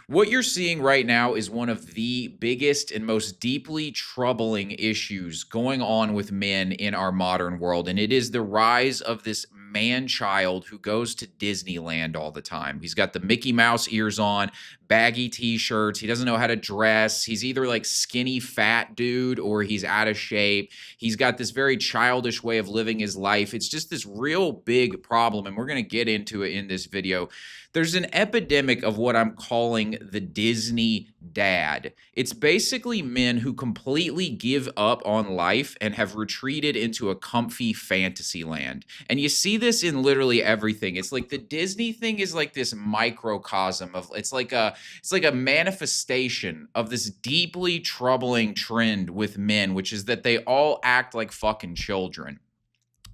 What you're seeing right now is one of the biggest and most deeply troubling issues going on with men in our modern world. And it is the rise of this man child who goes to Disneyland all the time. He's got the Mickey Mouse ears on, baggy t shirts. He doesn't know how to dress. He's either like skinny, fat dude or he's out of shape. He's got this very childish way of living his life. It's just this real big problem. And we're going to get into it in this video. There's an epidemic of what I'm calling the Disney dad. It's basically men who completely give up on life and have retreated into a comfy fantasy land. And you see this in literally everything. It's like the Disney thing is like this microcosm of it's like a manifestation of this deeply troubling trend with men, which is that they all act like fucking children.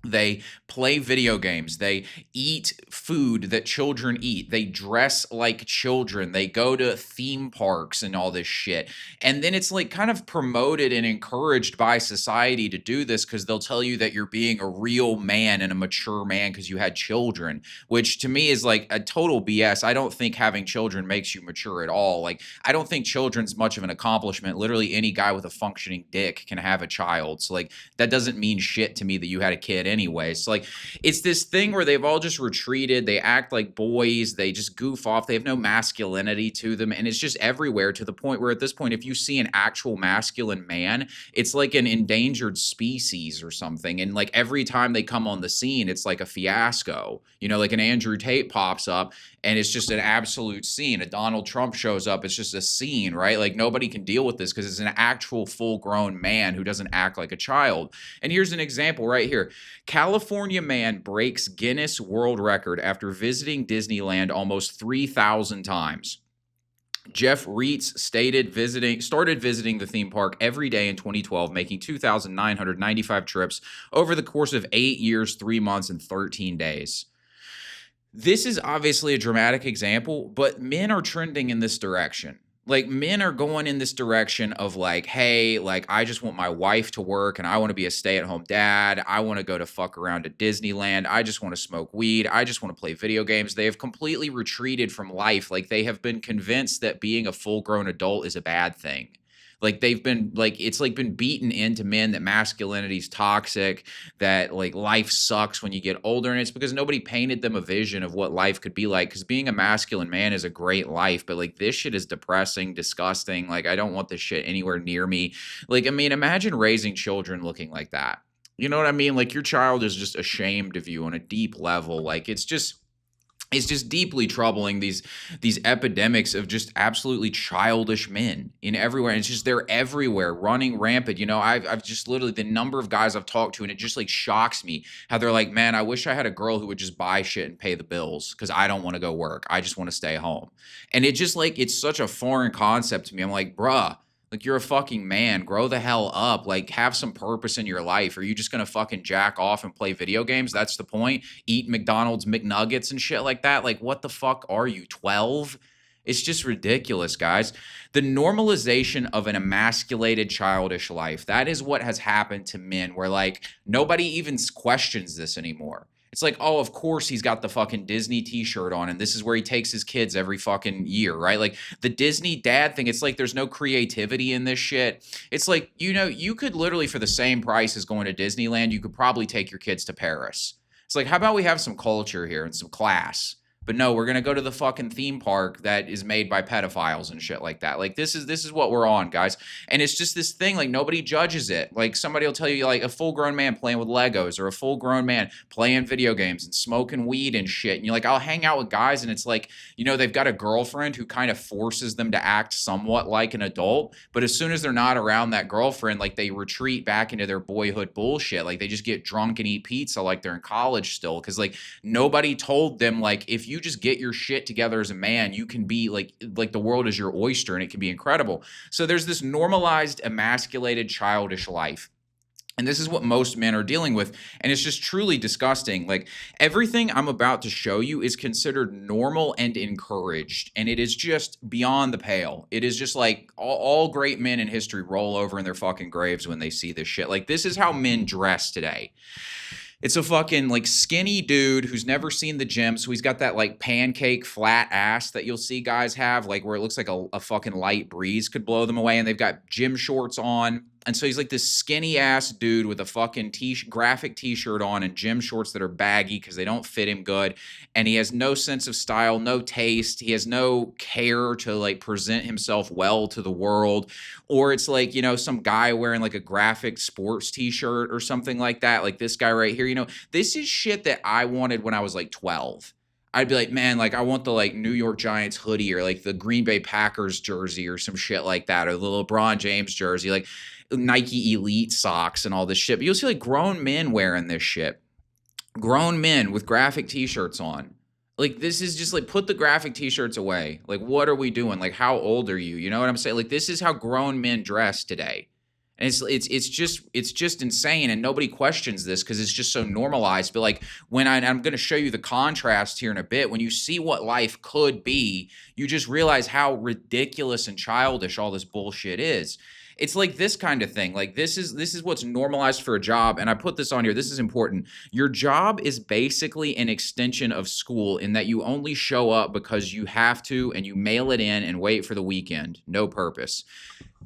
They play video games. They eat food that children eat. They dress like children. They go to theme parks and all this shit. And then it's like kind of promoted and encouraged by society to do this because they'll tell you that you're being a real man and a mature man because you had children, which to me is like a total BS. I don't think having children makes you mature at all. Like, I don't think children's much of an accomplishment. Literally, any guy with a functioning dick can have a child. So, like, that doesn't mean shit to me that you had a kid anyway. So like it's this thing where they've all just retreated, they act like boys, they just goof off, they have no masculinity to them, and it's just everywhere to the point where at this point if you see an actual masculine man, it's like an endangered species or something. And like every time they come on the scene, it's like a fiasco. You know, like an Andrew Tate pops up and it's just an absolute scene. A Donald Trump shows up, it's just a scene, right? Like nobody can deal with this because it's an actual full-grown man who doesn't act like a child. And here's an example right here. California man breaks Guinness World Record after visiting Disneyland almost 3,000 times. Jeff Reitz started visiting the theme park every day in 2012, making 2,995 trips over the course of 8 years, 3 months, and 13 days. This is obviously a dramatic example, but men are trending in this direction. Like men are going in this direction of like, hey, like I just want my wife to work and I want to be a stay-at-home dad. I want to go to fuck around at Disneyland. I just want to smoke weed. I just want to play video games. They have completely retreated from life. Like they have been convinced that being a full-grown adult is a bad thing. Like they've been like it's like been beaten into men that masculinity is toxic, that like life sucks when you get older, and it's because nobody painted them a vision of what life could be like. Because being a masculine man is a great life, but like this shit is depressing, disgusting. Like I don't want this shit anywhere near me. Like I mean, imagine raising children looking like that. You know what I mean? Like your child is just ashamed of you on a deep level. Like it's just deeply troubling, these epidemics of just absolutely childish men in everywhere. And it's just they're everywhere, running rampant. You know, I've just literally the number of guys I've talked to, and it just like shocks me how they're like, man, I wish I had a girl who would just buy shit and pay the bills because I don't want to go work. I just want to stay home. And it just like it's such a foreign concept to me. I'm like, bruh. Like, you're a fucking man. Grow the hell up. Like, have some purpose in your life. Are you just going to fucking jack off and play video games? That's the point. Eat McDonald's McNuggets and shit like that. Like, what the fuck are you, 12? It's just ridiculous, guys. The normalization of an emasculated, childish life. That is what has happened to men where, like, nobody even questions this anymore. It's like, oh, of course he's got the fucking Disney t-shirt on and this is where he takes his kids every fucking year, right? Like the Disney dad thing, it's like there's no creativity in this shit. It's like, you know, you could literally for the same price as going to Disneyland, you could probably take your kids to Paris. It's like, how about we have some culture here and some class? But no, we're going to go to the fucking theme park that is made by pedophiles and shit like that. Like this is what we're on, guys. And it's just this thing, like nobody judges it. Like somebody will tell you like a full-grown man playing with Legos or a full-grown man playing video games and smoking weed and shit. And you're like, I'll hang out with guys and it's like, you know, they've got a girlfriend who kind of forces them to act somewhat like an adult. But as soon as they're not around that girlfriend, like they retreat back into their boyhood bullshit. Like they just get drunk and eat pizza like they're in college still. Cause like nobody told them like, if you just get your shit together as a man, you can be like the world is your oyster and it can be incredible. So there's this normalized, emasculated, childish life. And this is what most men are dealing with. And it's just truly disgusting. Like everything I'm about to show you is considered normal and encouraged. And it is just beyond the pale. It is just like all great men in history roll over in their fucking graves when they see this shit. Like this is how men dress today. It's a fucking like skinny dude who's never seen the gym. So he's got that like pancake flat ass that you'll see guys have, like where it looks like a fucking light breeze could blow them away. And they've got gym shorts on. And so he's like this skinny ass dude with a fucking graphic t-shirt on and gym shorts that are baggy because they don't fit him good. And he has no sense of style, no taste. He has no care to like present himself well to the world. Or it's like, some guy wearing like a graphic sports t-shirt or something like that. Like this guy right here, this is shit that I wanted when I was like 12. I'd be like, man, like I want the like New York Giants hoodie or like the Green Bay Packers jersey or some shit like that, or the LeBron James jersey, like Nike Elite socks and all this shit. But you'll see like grown men wearing this shit. Grown men with graphic t-shirts on. Like this is just like, put the graphic t-shirts away. Like what are we doing? Like how old are you? You know what I'm saying? Like this is how grown men dress today. And it's just insane, and nobody questions this because it's just so normalized. But like when I'm going to show you the contrast here in a bit, when you see what life could be, you just realize how ridiculous and childish all this bullshit is. It's like this kind of thing. Like this is what's normalized for a job, and I put this on here. This is important. Your job is basically an extension of school in that you only show up because you have to, and you mail it in and wait for the weekend. No purpose.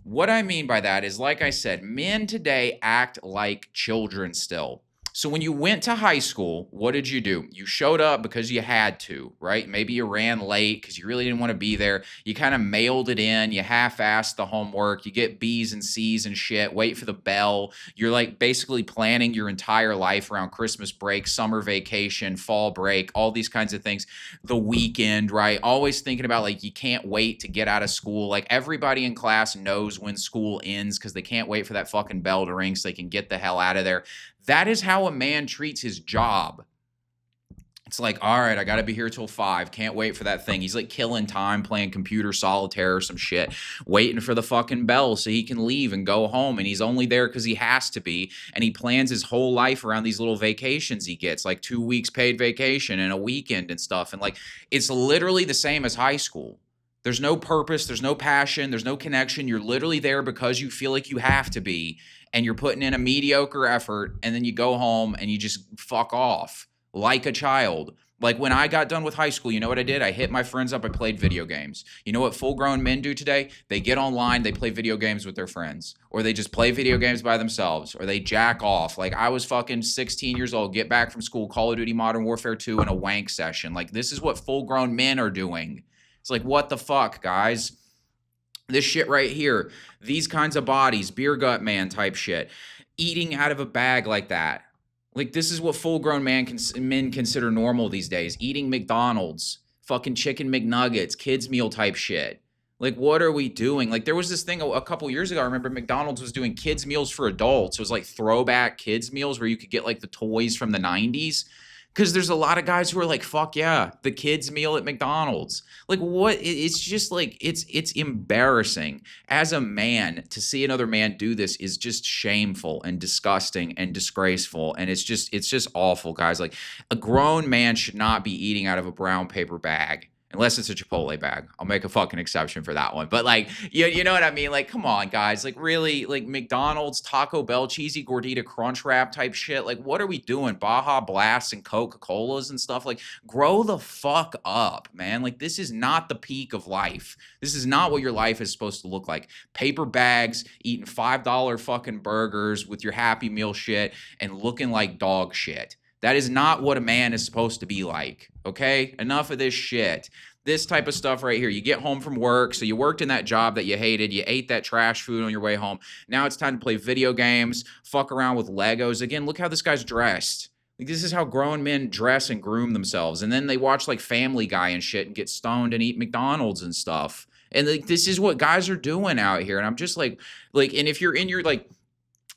What I mean by that is, like I said, men today act like children still. So when you went to high school, what did you do? You showed up because you had to, right? Maybe you ran late because you really didn't want to be there. You kind of mailed it in. You half-assed the homework. You get B's and C's and shit. Wait for the bell. You're like basically planning your entire life around Christmas break, summer vacation, fall break, all these kinds of things. The weekend, right? Always thinking about like you can't wait to get out of school. Like everybody in class knows when school ends because they can't wait for that fucking bell to ring so they can get the hell out of there. That is how a man treats his job. It's like, all right, I got to be here till 5. Can't wait for that thing. He's like killing time playing computer solitaire or some shit, waiting for the fucking bell so he can leave and go home. And he's only there because he has to be. And he plans his whole life around these little vacations he gets, like 2 weeks paid vacation and a weekend and stuff. And like, it's literally the same as high school. There's no purpose. There's no passion. There's no connection. You're literally there because you feel like you have to be. And you're putting in a mediocre effort, and then you go home and you just fuck off like a child. Like when I got done with high school, you know what I did? I hit my friends up. I played video games. You know what full-grown men do today? They get online, they play video games with their friends, or they just play video games by themselves, or they jack off. Like I was fucking 16 years old, get back from school, Call of Duty Modern Warfare 2 in a wank session. Like this is what full-grown men are doing. It's like, what the fuck, guys? This shit right here, these kinds of bodies, beer gut man type shit, eating out of a bag like that. Like this is what full-grown men consider normal these days. Eating McDonald's, fucking chicken McNuggets, kids meal type shit. Like what are we doing? Like there was this thing a couple years ago. I remember McDonald's was doing kids meals for adults. It was like throwback kids meals where you could get like the toys from the 90s. Because there's a lot of guys who are like, fuck yeah, the kids meal at McDonald's. Like what? It's just like, it's embarrassing. As a man, to see another man do this is just shameful and disgusting and disgraceful. And it's just awful, guys. Like a grown man should not be eating out of a brown paper bag. Unless it's a Chipotle bag. I'll make a fucking exception for that one. But like, you know what I mean? Like, come on, guys. Like really, like McDonald's, Taco Bell, cheesy gordita crunch wrap type shit. Like, what are we doing? Baja Blasts and Coca-Colas and stuff. Like, grow the fuck up, man. Like, this is not the peak of life. This is not what your life is supposed to look like. Paper bags, eating $5 fucking burgers with your Happy Meal shit and looking like dog shit. That is not what a man is supposed to be like, okay? Enough of this shit. This type of stuff right here. You get home from work, so you worked in that job that you hated. You ate that trash food on your way home. Now it's time to play video games, fuck around with Legos. Again, look how this guy's dressed. Like, this is how grown men dress and groom themselves. And then they watch, like, Family Guy and shit and get stoned and eat McDonald's and stuff. And, like, this is what guys are doing out here. And I'm just like, and if you're in your, like,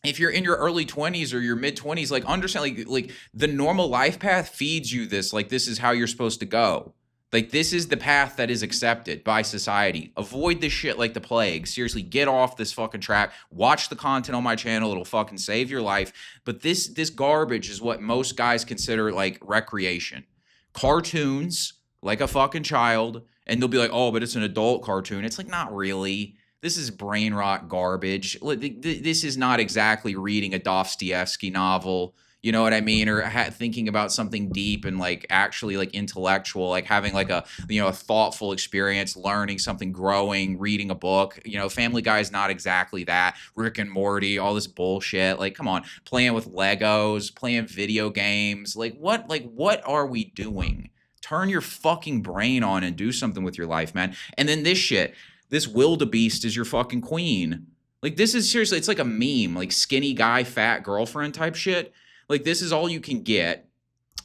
if you're in your early 20s or your mid 20s, like understand, like the normal life path feeds you this, like this is how you're supposed to go. Like this is the path that is accepted by society. Avoid this shit like the plague. Seriously, get off this fucking track. Watch the content on my channel. It'll fucking save your life. But this garbage is what most guys consider like recreation. Cartoons, like a fucking child. And they'll be like, oh, but it's an adult cartoon. It's like, not really. This is brain rot garbage. This is not exactly reading a Dostoevsky novel. You know what I mean? Or thinking about something deep and like actually like intellectual, like having like a, you know, a thoughtful experience, learning something, growing, reading a book. You know, Family Guy is not exactly that. Rick and Morty, all this bullshit. Like, come on, playing with Legos, playing video games. Like what are we doing? Turn your fucking brain on and do something with your life, man. And then this shit, this wildebeest is your fucking queen. Like, this is seriously, it's like a meme, like skinny guy, fat girlfriend type shit. Like, this is all you can get.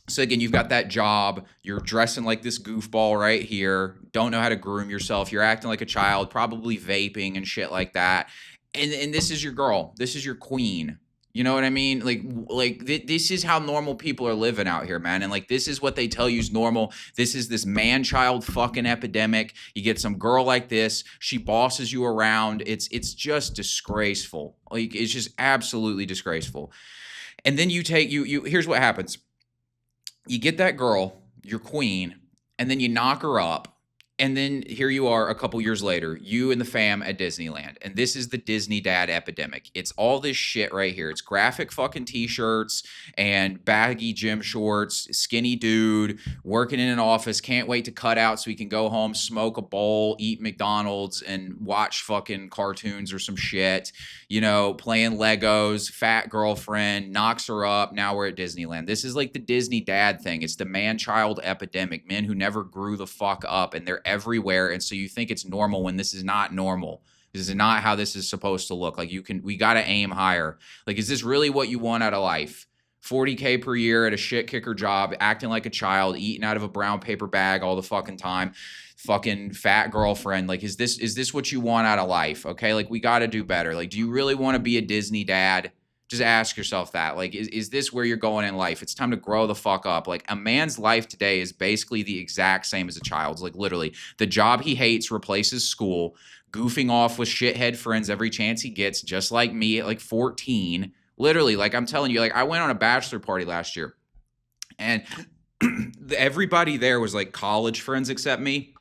So again, you've got that job, you're dressing like this goofball right here, don't know how to groom yourself, you're acting like a child, probably vaping and shit like that. And this is your girl. This is your queen. You know what I mean? This is how normal people are living out here, man. And like, this is what they tell you is normal. This is this man-child fucking epidemic. You get some girl like this, she bosses you around. It's just disgraceful. Like, it's just absolutely disgraceful. And then you take you here's what happens. You get that girl, your queen, and then you knock her up. And then here you are a couple years later, you and the fam at Disneyland. And this is the Disney dad epidemic. It's all this shit right here. It's graphic fucking t-shirts and baggy gym shorts, skinny dude working in an office, can't wait to cut out so he can go home, smoke a bowl, eat McDonald's, and watch fucking cartoons or some shit. You know, playing Legos, fat girlfriend, knocks her up. Now we're at Disneyland. This is like the Disney dad thing. It's the man-child epidemic. Men who never grew the fuck up, and they're everywhere. And so you think it's normal when this is not normal. This is not how this is supposed to look. Like, we got to aim higher. Like, is this really what you want out of life? 40K per year at a shit kicker job, acting like a child, eating out of a brown paper bag all the fucking time, fucking fat girlfriend. Like, is this what you want out of life? Okay, like, we got to do better. Like, do you really want to be a Disney dad? Just ask yourself that. Like, is this where you're going in life? It's time to grow the fuck up. Like, a man's life today is basically the exact same as a child's. Like, literally, the job he hates replaces school, goofing off with shithead friends every chance he gets, just like me at like 14. Literally, like, I'm telling you, like, I went on a bachelor party last year, and everybody there was like college friends except me.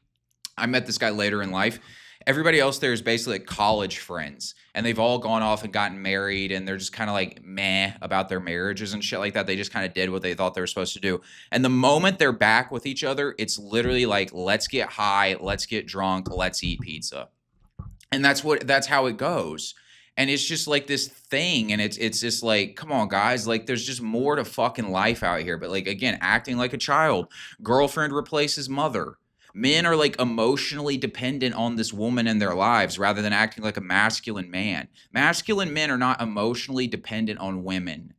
I met this guy later in life. Everybody else there is basically like college friends, and they've all gone off and gotten married, and they're just kind of like meh about their marriages and shit like that. They just kind of did what they thought they were supposed to do. And the moment they're back with each other, it's literally like, let's get high, let's get drunk, let's eat pizza. And that's how it goes. And it's just like this thing, and it's just like, come on, guys, like, there's just more to fucking life out here. But like, again, acting like a child, girlfriend replaces mother. Men are like emotionally dependent on this woman in their lives rather than acting like a masculine man. Masculine men are not emotionally dependent on women.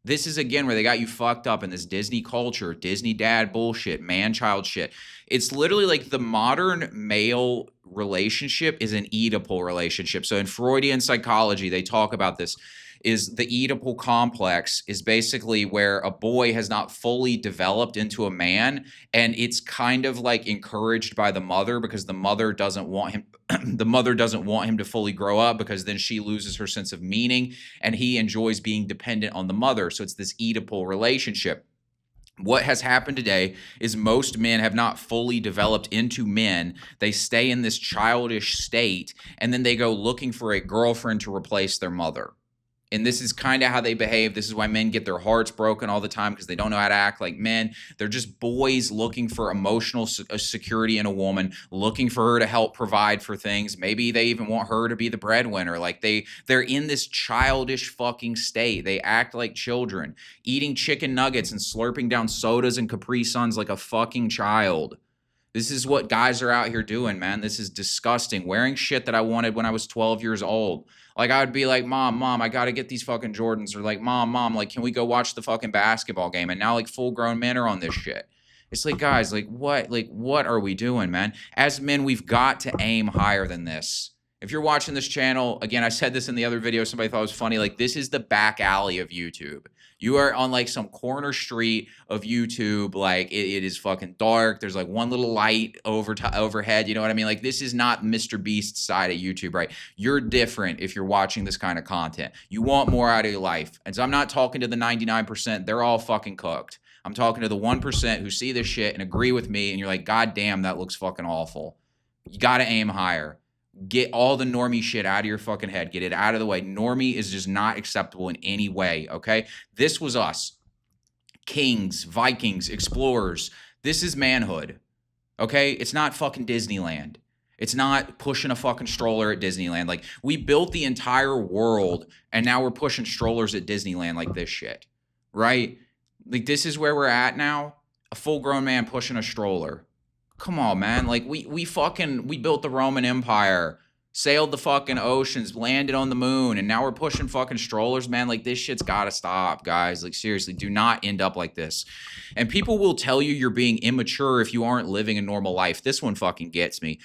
This is, again, where they got you fucked up in this Disney culture, Disney dad bullshit, man-child shit. It's literally like the modern male relationship is an Oedipal relationship. So in Freudian psychology, they talk about this. Is the Oedipal complex is basically where a boy has not fully developed into a man, and it's kind of like encouraged by the mother because the mother doesn't want him the mother doesn't want him to fully grow up, because then she loses her sense of meaning and he enjoys being dependent on the mother. So it's this Oedipal relationship. What has happened today is most men have not fully developed into men. They stay in this childish state, and then they go looking for a girlfriend to replace their mother. And this is kind of how they behave. This is why men get their hearts broken all the time, because they don't know how to act like men. They're just boys looking for emotional security in a woman, looking for her to help provide for things. Maybe they even want her to be the breadwinner. Like, they're in this childish fucking state. They act like children, eating chicken nuggets and slurping down sodas and Capri Suns like a fucking child. This is what guys are out here doing, man. This is disgusting. Wearing shit that I wanted when I was 12 years old. Like, I would be like, Mom, I got to get these fucking Jordans. Or like, Mom, like, can we go watch the fucking basketball game? And now, like, full-grown men are on this shit. It's like, guys, like, what are we doing, man? As men, we've got to aim higher than this. If you're watching this channel, again, I said this in the other video, somebody thought it was funny, like, this is the back alley of YouTube. You are on like some corner street of YouTube. Like, it is fucking dark. There's like one little light overhead. You know what I mean? Like, this is not Mr. Beast's side of YouTube, right? You're different if you're watching this kind of content. You want more out of your life. And so I'm not talking to the 99%. They're all fucking cooked. I'm talking to the 1% who see this shit and agree with me. And you're like, God damn, that looks fucking awful. You got to aim higher. Get all the normie shit out of your fucking head. Get it out of the way. Normie is just not acceptable in any way, okay? This was us. Kings, Vikings, explorers. This is manhood. Okay? It's not fucking Disneyland. It's not pushing a fucking stroller at Disneyland. Like, we built the entire world and now we're pushing strollers at Disneyland like this shit. Right? Like, this is where we're at now. A full-grown man pushing a stroller. Come on, man. Like, we built the Roman Empire, sailed the fucking oceans, landed on the moon, and now we're pushing fucking strollers, man. Like, this shit's gotta stop, guys. Like, seriously, do not end up like this. And people will tell you you're being immature if you aren't living a normal life. This one fucking gets me.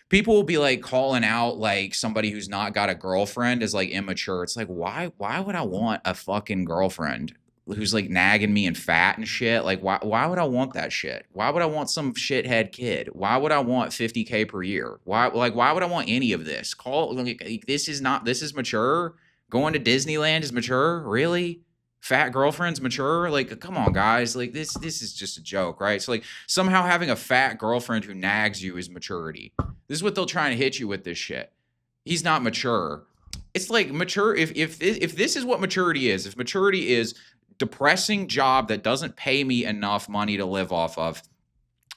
People will be like calling out like somebody who's not got a girlfriend as like immature. It's like, why would I want a fucking girlfriend who's like nagging me and fat and shit? Like, why would I want that shit? Why would I want some shithead kid? Why would I want 50K per year? Why would I want any of this? This is mature. Going to Disneyland is mature? Really? Fat girlfriend's mature? Like, come on, guys. Like, this is just a joke, right? So like, somehow having a fat girlfriend who nags you is maturity. This is what they'll try and hit you with this shit. He's not mature. It's like mature. If this is what maturity is, if maturity is depressing job that doesn't pay me enough money to live off of,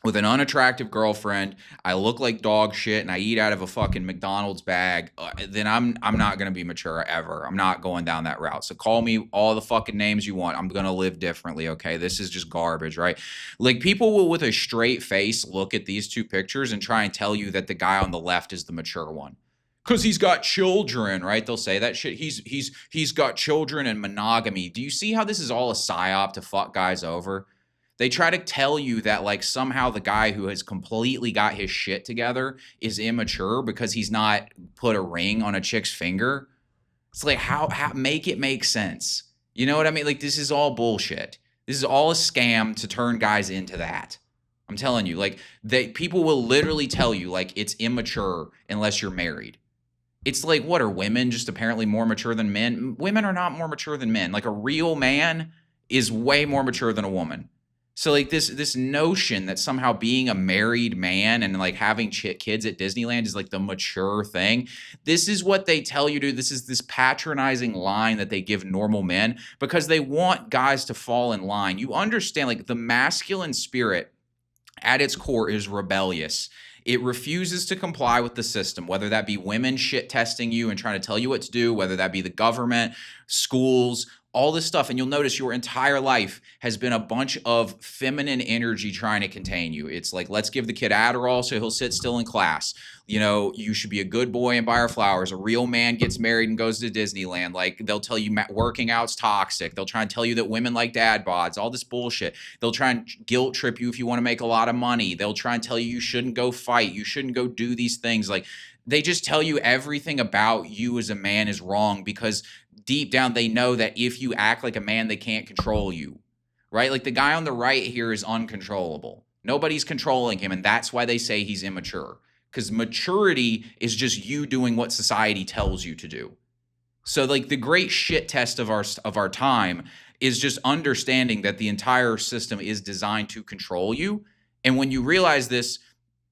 with an unattractive girlfriend, I look like dog shit, and I eat out of a fucking McDonald's bag, then I'm not going to be mature ever. I'm not going down that route. So call me all the fucking names you want. I'm going to live differently, okay? This is just garbage, right? Like, people will, with a straight face, look at these two pictures and try and tell you that the guy on the left is the mature one. Because he's got children, right? They'll say that shit. He's got children and monogamy. Do you see how this is all a psyop to fuck guys over? They try to tell you that like somehow the guy who has completely got his shit together is immature because he's not put a ring on a chick's finger. It's like, how make it make sense? You know what I mean? Like, this is all bullshit. This is all a scam to turn guys into that. I'm telling you, like, people will literally tell you like it's immature unless you're married. It's like, what are women just apparently more mature than men? Women are not more mature than men. Like, a real man is way more mature than a woman. So like this notion that somehow being a married man and like having kids at Disneyland is like the mature thing. This is what they tell you to. This is this patronizing line that they give normal men because they want guys to fall in line. You understand, like, the masculine spirit at its core is rebellious. It refuses to comply with the system, whether that be women shit testing you and trying to tell you what to do, whether that be the government, schools, all this stuff. And you'll notice your entire life has been a bunch of feminine energy trying to contain you. It's like, let's give the kid Adderall so he'll sit still in class. You know, you should be a good boy and buy her flowers. A real man gets married and goes to Disneyland. Like, they'll tell you working out's toxic. They'll try and tell you that women like dad bods, all this bullshit. They'll try and guilt trip you if you want to make a lot of money. They'll try and tell you shouldn't go fight. You shouldn't go do these things. Like, they just tell you everything about you as a man is wrong because deep down they know that if you act like a man, they can't control you, right? Like, the guy on the right here is uncontrollable. Nobody's controlling him, and that's why they say he's immature, because maturity is just you doing what society tells you to do. So like, the great shit test of our time is just understanding that the entire system is designed to control you. And when you realize this,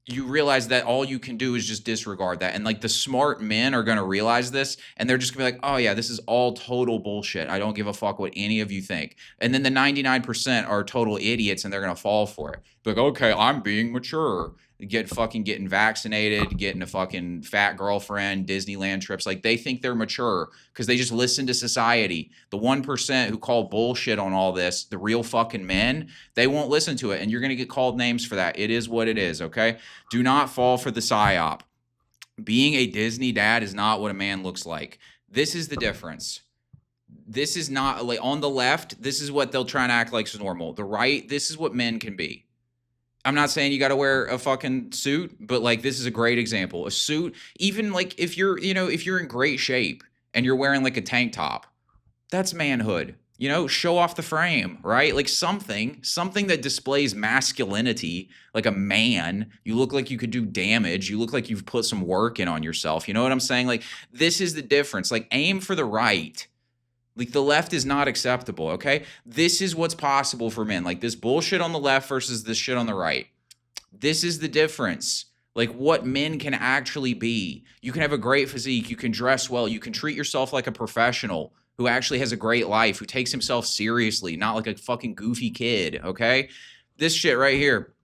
you realize that all you can do is just disregard that. And like, the smart men are going to realize this, and they're just gonna be like, oh yeah, this is all total bullshit. I don't give a fuck what any of you think. And then the 99% are total idiots, and they're going to fall for it. Like, okay, I'm being mature. Getting vaccinated, getting a fucking fat girlfriend, Disneyland trips. Like, they think they're mature because they just listen to society. The 1% who call bullshit on all this, the real fucking men, they won't listen to it. And you're going to get called names for that. It is what it is, okay? Do not fall for the psyop. Being a Disney dad is not what a man looks like. This is the difference. This is not, like, on the left, this is what they'll try and act like is normal. The right, this is what men can be. I'm not saying you got to wear a fucking suit, but like, this is a great example. A suit, even like if you're in great shape and you're wearing like a tank top, that's manhood. You know, show off the frame, right? Like, something that displays masculinity, like a man. You look like you could do damage. You look like you've put some work in on yourself. You know what I'm saying? Like, this is the difference. Like, aim for the right. Like, the left is not acceptable, okay? This is what's possible for men. Like, this bullshit on the left versus this shit on the right. This is the difference. Like, what men can actually be. You can have a great physique. You can dress well. You can treat yourself like a professional. who actually has a great life, who takes himself seriously, not like a fucking goofy kid, okay? This shit right here.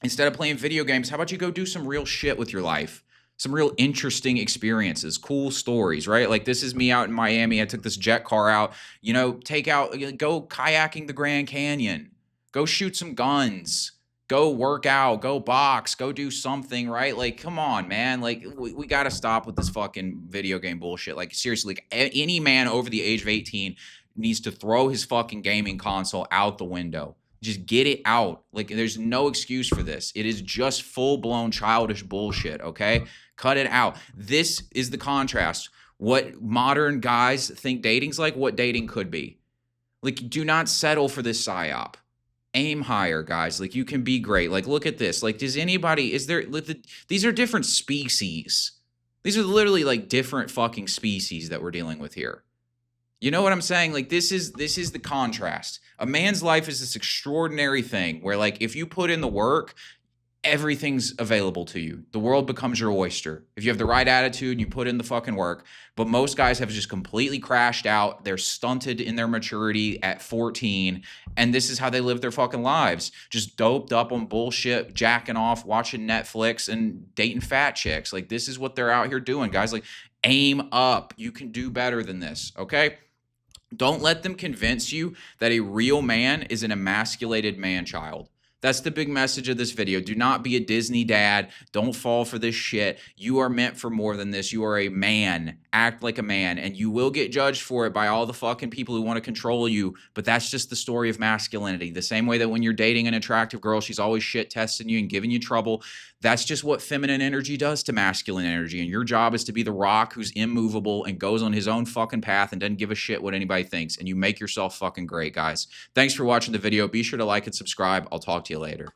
Instead of playing video games, how about you go do some real shit with your life? Some real interesting experiences, cool stories, right? Like this is me out in Miami. I took this jet car out, go kayaking the Grand Canyon, go shoot some guns, go work out, go box, go do something, right? Like, come on, man. Like, we got to stop with this fucking video game bullshit. Like, seriously, like, any man over the age of 18 needs to throw his fucking gaming console out the window. Just get it out. Like, there's no excuse for this. It is just full-blown childish bullshit, okay? Cut it out. This is the contrast. What modern guys think dating's like, what dating could be. Like, do not settle for this psyop. Aim higher, guys. Like, you can be great. Like, look at this. Like, these are different species. These are literally like different fucking species that we're dealing with here. You know what I'm saying? Like, this is the contrast. A man's life is this extraordinary thing where, like, if you put in the work, everything's available to you. The world becomes your oyster. If you have the right attitude and you put in the fucking work. But most guys have just completely crashed out. They're stunted in their maturity at 14. And this is how they live their fucking lives. Just doped up on bullshit, jacking off, watching Netflix, and dating fat chicks. Like, this is what they're out here doing, guys. Like, aim up. You can do better than this, okay? Don't let them convince you that a real man is an emasculated man-child. That's the big message of this video. Do not be a Disney dad. Don't fall for this shit. You are meant for more than this. You are a man. Act like a man. And you will get judged for it by all the fucking people who want to control you. But that's just the story of masculinity. The same way that when you're dating an attractive girl, she's always shit testing you and giving you trouble. That's just what feminine energy does to masculine energy. And your job is to be the rock who's immovable and goes on his own fucking path and doesn't give a shit what anybody thinks. And you make yourself fucking great, guys. Thanks for watching the video. Be sure to like and subscribe. I'll talk to you later.